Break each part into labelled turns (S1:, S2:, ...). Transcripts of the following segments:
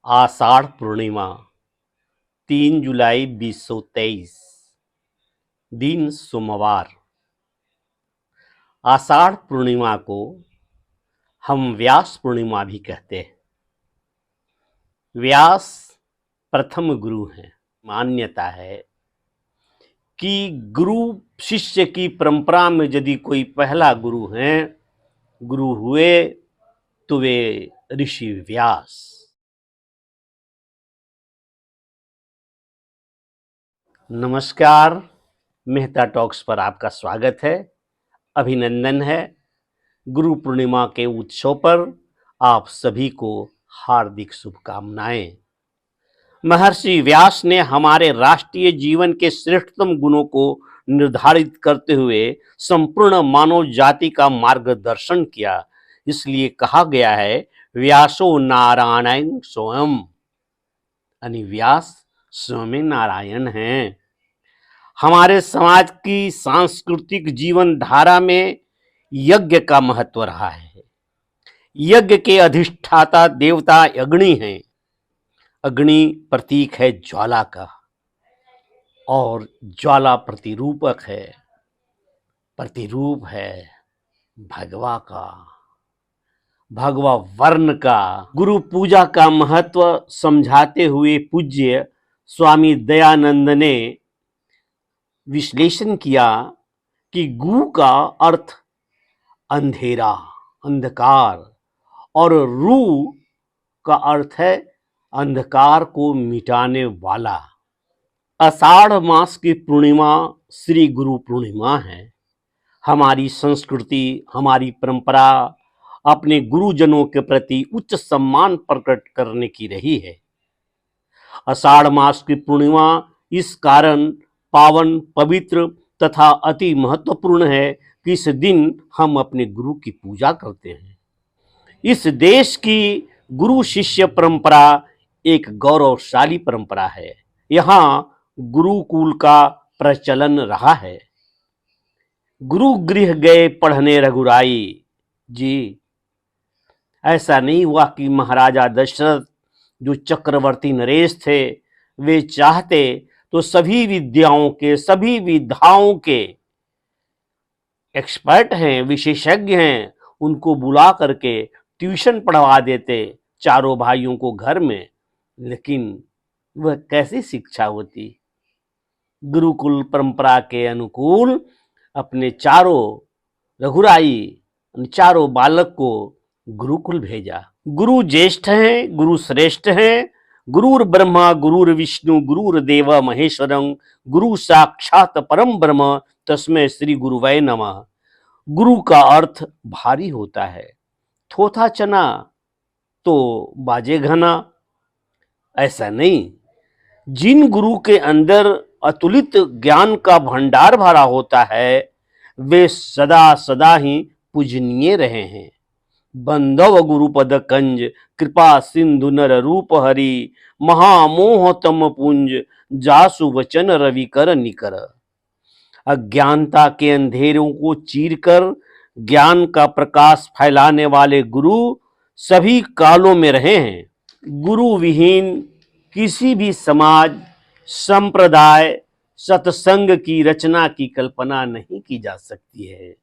S1: आषाढ़ पूर्णिमा 3 जुलाई 2023 दिन सोमवार। आषाढ़ पूर्णिमा को हम व्यास पूर्णिमा भी कहते हैं। व्यास प्रथम गुरु हैं। मान्यता है कि गुरु शिष्य की परंपरा में यदि कोई पहला गुरु हुए तो वे ऋषि व्यास। नमस्कार, मेहता टॉक्स पर आपका स्वागत है। अभिनंदन है। गुरु पूर्णिमा के उत्सव पर आप सभी को हार्दिक शुभकामनाएं। महर्षि व्यास ने हमारे राष्ट्रीय जीवन के श्रेष्ठतम गुणों को निर्धारित करते हुए संपूर्ण मानव जाति का मार्गदर्शन किया। इसलिए कहा गया है, व्यासो नारायण स्वयं, यानी व्यास स्वयं नारायण हैं। हमारे समाज की सांस्कृतिक जीवन धारा में यज्ञ का महत्व रहा है। यज्ञ के अधिष्ठाता देवता अग्नि हैं। अग्नि प्रतीक है ज्वाला का और ज्वाला प्रतिरूप है भगवा का, भगवा वर्ण का। गुरु पूजा का महत्व समझाते हुए पूज्य स्वामी दयानंद ने विश्लेषण किया कि गु का अर्थ अंधेरा, अंधकार, और रु का अर्थ है अंधकार को मिटाने वाला। आषाढ़ मास की पूर्णिमा श्री गुरु पूर्णिमा है। हमारी संस्कृति, हमारी परंपरा अपने गुरुजनों के प्रति उच्च सम्मान प्रकट करने की रही है। आषाढ़ मास की पूर्णिमा इस कारण पावन, पवित्र तथा अति महत्वपूर्ण है कि इस दिन हम अपने गुरु की पूजा करते हैं। इस देश की गुरु शिष्य परंपरा एक गौरवशाली परंपरा है। यहाँ गुरुकुल का प्रचलन रहा है। गुरु गृह गए पढ़ने रघुराई जी। ऐसा नहीं हुआ कि महाराजा दशरथ जो चक्रवर्ती नरेश थे, वे चाहते तो सभी विद्याओं के, सभी विधाओं के एक्सपर्ट हैं, विशेषज्ञ हैं, उनको बुला करके ट्यूशन पढ़वा देते चारों भाइयों को घर में। लेकिन वह कैसी शिक्षा होती? गुरुकुल परंपरा के अनुकूल अपने चारों बालक को गुरुकुल भेजा। गुरु ज्येष्ठ हैं, गुरु श्रेष्ठ हैं। गुरुर ब्रह्मा गुरुर विष्णु गुरुर्देव महेश्वरं, गुरु साक्षात परम ब्रह्म तस्मै श्री गुरुवे नमः। गुरु का अर्थ भारी होता है। थोथा चना तो बाजे घना, ऐसा नहीं। जिन गुरु के अंदर अतुलित ज्ञान का भंडार भरा होता है, वे सदा सदा ही पूजनीय रहे हैं। बंधव गुरुपद कंज, कृपा सिंधु नर रूप हरि, महामोह तम पुंज, जासु वचन रवि कर निकर। अज्ञानता के अंधेरों को चीरकर ज्ञान का प्रकाश फैलाने वाले गुरु सभी कालों में रहे हैं। गुरु विहीन किसी भी समाज, संप्रदाय, सत्संग की रचना की कल्पना नहीं की जा सकती है।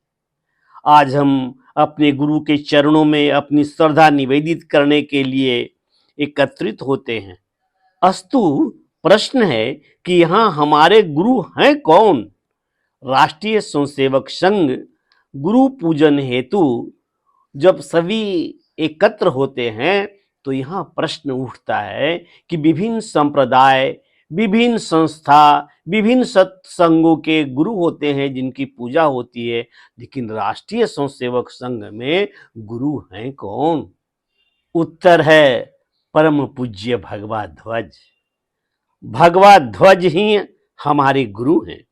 S1: आज हम अपने गुरु के चरणों में अपनी श्रद्धा निवेदित करने के लिए एकत्रित होते हैं। अस्तु प्रश्न है कि यहाँ हमारे गुरु हैं कौन? राष्ट्रीय स्वयंसेवक संघ गुरु पूजन हेतु जब सभी एकत्र होते हैं तो यहाँ प्रश्न उठता है कि विभिन्न संप्रदाय, विभिन्न संस्था, विभिन्न सत्संगों के गुरु होते हैं जिनकी पूजा होती है, लेकिन राष्ट्रीय स्वयंसेवक संघ में गुरु हैं कौन? उत्तर है परम पूज्य भगवा ध्वज। भगवा ध्वज ही हमारे गुरु हैं।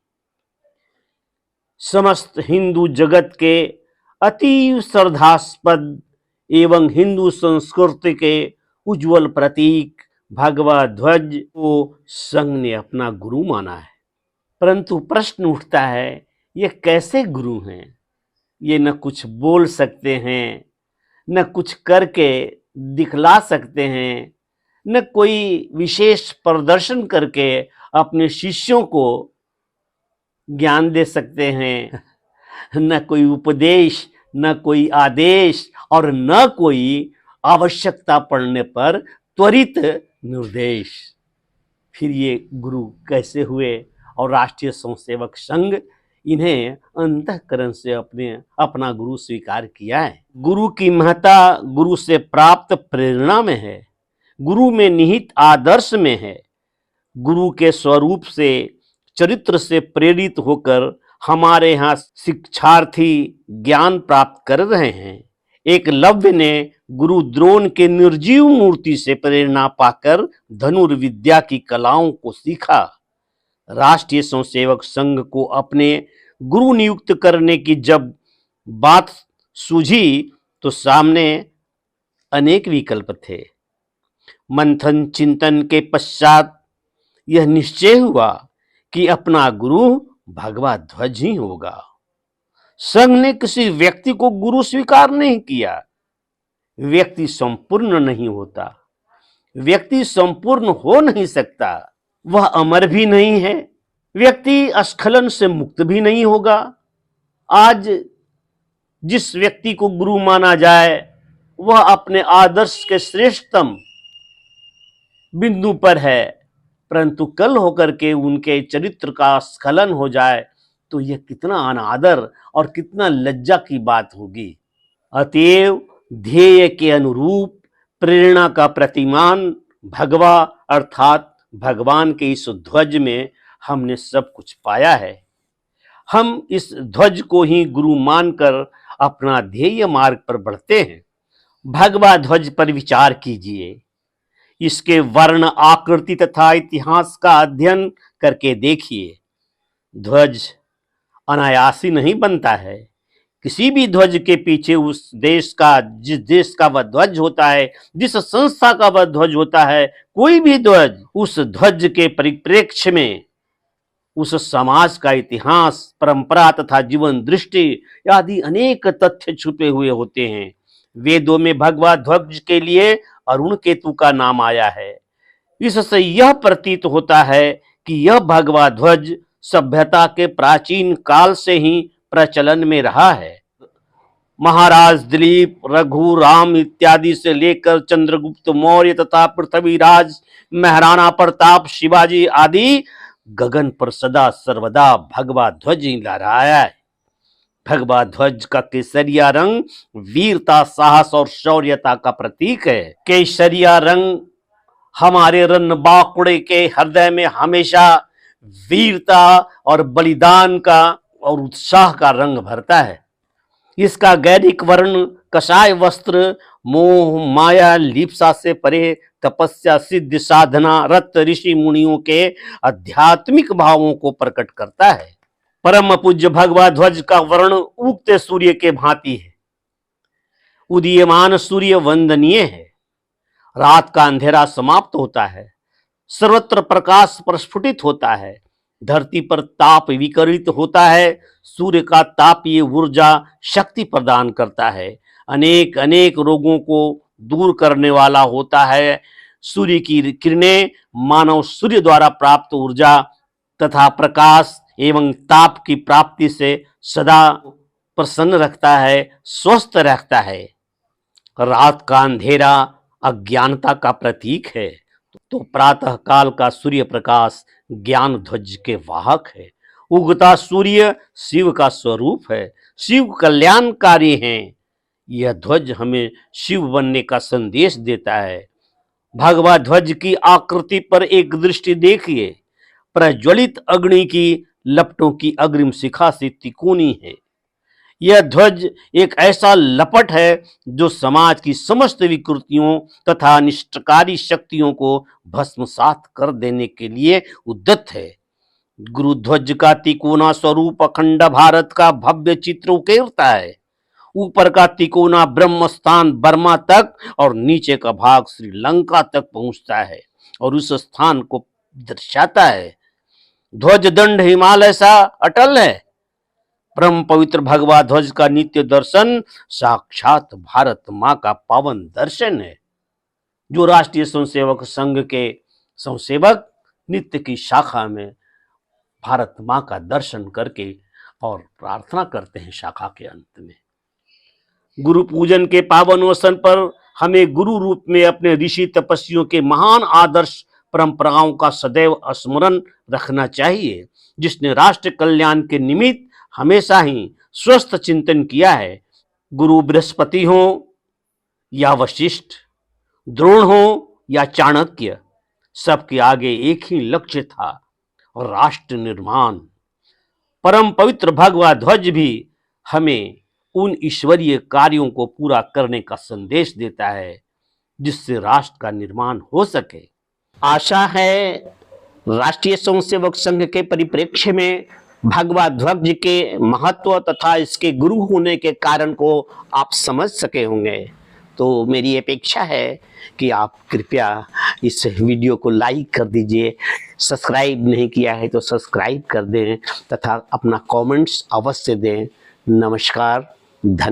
S1: समस्त हिंदू जगत के अति श्रद्धास्पद एवं हिंदू संस्कृति के उज्जवल प्रतीक भगवा ध्वज को संघ ने अपना गुरु माना है। परंतु प्रश्न उठता है, ये कैसे गुरु हैं? ये न कुछ बोल सकते हैं, न कुछ करके दिखला सकते हैं, न कोई विशेष प्रदर्शन करके अपने शिष्यों को ज्ञान दे सकते हैं, न कोई उपदेश, न कोई आदेश और न कोई आवश्यकता पड़ने पर त्वरित निर्देश। फिर ये गुरु कैसे हुए? और राष्ट्रीय स्वयंसेवक संघ इन्हें अंतःकरण से अपना गुरु स्वीकार किया है। गुरु की महत्ता गुरु से प्राप्त प्रेरणा में है, गुरु में निहित आदर्श में है। गुरु के स्वरूप से, चरित्र से प्रेरित होकर हमारे यहाँ शिक्षार्थी ज्ञान प्राप्त कर रहे हैं। एकलव्य ने गुरु द्रोण के निर्जीव मूर्ति से प्रेरणा पाकर धनुर्विद्या की कलाओं को सीखा। राष्ट्रीय स्वयंसेवक संघ को अपने गुरु नियुक्त करने की जब बात सूझी तो सामने अनेक विकल्प थे। मंथन चिंतन के पश्चात यह निश्चय हुआ कि अपना गुरु भगवा ध्वज ही होगा। संघ ने किसी व्यक्ति को गुरु स्वीकार नहीं किया। व्यक्ति संपूर्ण नहीं होता, व्यक्ति संपूर्ण हो नहीं सकता, वह अमर भी नहीं है, व्यक्ति अस्खलन से मुक्त भी नहीं होगा। आज जिस व्यक्ति को गुरु माना जाए वह अपने आदर्श के श्रेष्ठतम बिंदु पर है, परंतु कल होकर के उनके चरित्र का स्खलन हो जाए तो यह कितना अनादर और कितना लज्जा की बात होगी। अतएव ध्येय के अनुरूप प्रेरणा का प्रतिमान भगवा अर्थात भगवान के इस ध्वज में हमने सब कुछ पाया है। हम इस ध्वज को ही गुरु मानकर अपना ध्येय मार्ग पर बढ़ते हैं। भगवा ध्वज पर विचार कीजिए, इसके वर्ण, आकृति तथा इतिहास का अध्ययन करके देखिए। ध्वज अनायासी नहीं बनता है। किसी भी ध्वज के पीछे उस देश का, जिस देश का वह ध्वज होता है, जिस संस्था का वह ध्वज होता है, कोई भी ध्वज, उस ध्वज के परिप्रेक्ष्य में उस समाज का इतिहास, परंपरा तथा जीवन दृष्टि आदि अनेक तथ्य छुपे हुए होते हैं। वेदों में भगवा ध्वज के लिए अरुण केतु का नाम आया है। इससे यह प्रतीत होता है कि यह भगवा ध्वज सभ्यता के प्राचीन काल से ही प्रचलन में रहा है। महाराज दिलीप, रघु, राम इत्यादि से लेकर चंद्रगुप्त मौर्य तथा पृथ्वीराज, महाराणा प्रताप, शिवाजी आदि गगन पर सदा सर्वदा भगवा ध्वज ही लहराया है। भगवा ध्वज का केसरिया रंग वीरता, साहस और शौर्यता का प्रतीक है। केसरिया रंग हमारे रणबांकुड़े के हृदय में हमेशा वीरता और बलिदान का और उत्साह का रंग भरता है। इसका गैरिक वर्ण कषाय वस्त्र मोह माया लिप्सा से परे तपस्या, सिद्ध, साधना रत ऋषि मुनियों के आध्यात्मिक भावों को प्रकट करता है। परम पूज्य भगवा ध्वज का वर्ण उगते सूर्य के भांति है। उदीयमान सूर्य वंदनीय है। रात का अंधेरा समाप्त होता है, सर्वत्र प्रकाश प्रस्फुटित होता है, धरती पर ताप विकरित होता है। सूर्य का ताप ये ऊर्जा शक्ति प्रदान करता है, अनेक अनेक रोगों को दूर करने वाला होता है। सूर्य की किरणें मानव सूर्य द्वारा प्राप्त ऊर्जा तथा प्रकाश एवं ताप की प्राप्ति से सदा प्रसन्न रखता है, स्वस्थ रखता है। रात का अंधेरा अज्ञानता का प्रतीक है, तो प्रातः काल का सूर्य प्रकाश ज्ञान ध्वज के वाहक है। उगता सूर्य शिव का स्वरूप है, शिव कल्याणकारी हैं। यह ध्वज हमें शिव बनने का संदेश देता है। भगवा ध्वज की आकृति पर एक दृष्टि देखिए। प्रज्वलित अग्नि की लपटों की अग्रिम शिखा से तिकोनी है। यह ध्वज एक ऐसा लपट है जो समाज की समस्त विकृतियों तथा अनिष्टकारी शक्तियों को भस्मसात कर देने के लिए उद्यत है। गुरु ध्वज का तिकोना स्वरूप अखंड भारत का भव्य चित्र उकेरता है। ऊपर का तिकोना ब्रह्म स्थान बर्मा तक और नीचे का भाग श्रीलंका तक पहुंचता है और उस स्थान को दर्शाता है। ध्वज दंड हिमालय सा अटल है। परम पवित्र भगवा ध्वज का नित्य दर्शन साक्षात भारत माँ का पावन दर्शन है। जो राष्ट्रीय स्वयंसेवक संघ के स्वयंसेवक नित्य की शाखा में भारत माँ का दर्शन करके और प्रार्थना करते हैं शाखा के अंत में। गुरु पूजन के पावन अवसर पर हमें गुरु रूप में अपने ऋषि तपस्वियों के महान आदर्श परंपराओं का सदैव स्मरण रखना चाहिए, जिसने राष्ट्र कल्याण के निमित्त हमेशा ही स्वस्थ चिंतन किया है। गुरु बृहस्पति हो या वशिष्ठ, द्रोण हो या चाणक्य, सबके आगे एक ही लक्ष्य था, और राष्ट्र निर्माण। परम पवित्र भगवा ध्वज भी हमें उन ईश्वरीय कार्यों को पूरा करने का संदेश देता है जिससे राष्ट्र का निर्माण हो सके। आशा है राष्ट्रीय स्वयंसेवक संघ के परिप्रेक्ष्य में भगवा ध्वज के महत्व तथा इसके गुरु होने के कारण को आप समझ सके होंगे। तो मेरी अपेक्षा है कि आप कृपया इस वीडियो को लाइक कर दीजिए, सब्सक्राइब नहीं किया है तो सब्सक्राइब कर दें तथा अपना कमेंट्स अवश्य दें। नमस्कार, धन्यवाद।